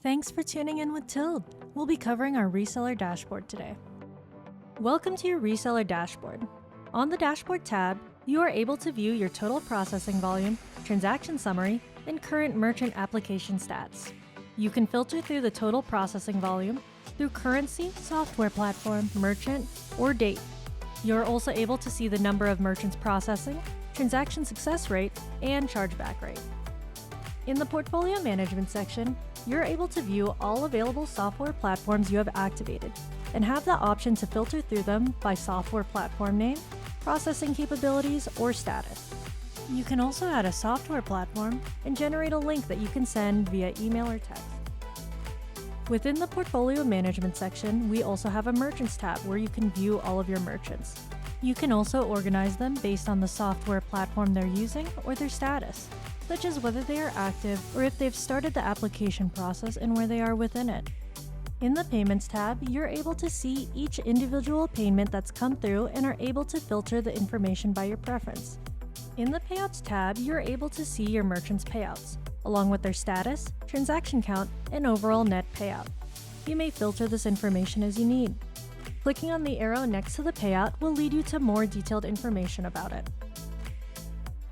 Thanks for tuning in with Tilde. We'll be covering our Reseller Dashboard today. Welcome to your Reseller Dashboard. On the Dashboard tab, you are able to view your total processing volume, transaction summary, and current merchant application stats. You can filter through the total processing volume through currency, software platform, merchant, or date. You're also able to see the number of merchants processing, transaction success rate, and chargeback rate. In the Portfolio Management section, you're able to view all available software platforms you have activated and have the option to filter through them by software platform name, processing capabilities, or status. You can also add a software platform and generate a link that you can send via email or text. Within the Portfolio Management section, we also have a Merchants tab where you can view all of your merchants. You can also organize them based on the software platform they're using or their status, such as whether they are active or if they've started the application process and where they are within it. In the Payments tab, you're able to see each individual payment that's come through and are able to filter the information by your preference. In the Payouts tab, you're able to see your merchants' payouts, along with their status, transaction count, and overall net payout. You may filter this information as you need. Clicking on the arrow next to the payout will lead you to more detailed information about it.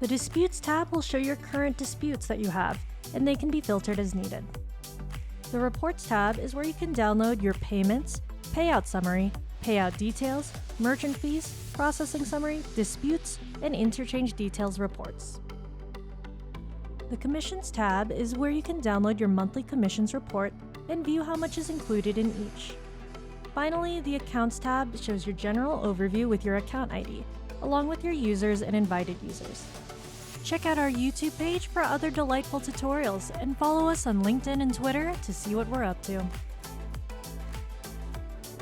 The Disputes tab will show your current disputes that you have, and they can be filtered as needed. The Reports tab is where you can download your payments, payout summary, payout details, merchant fees, processing summary, disputes, and interchange details reports. The Commissions tab is where you can download your monthly commissions report and view how much is included in each. Finally, the Accounts tab shows your general overview with your account ID, along with your users and invited users. Check out our YouTube page for other delightful tutorials and follow us on LinkedIn and Twitter to see what we're up to.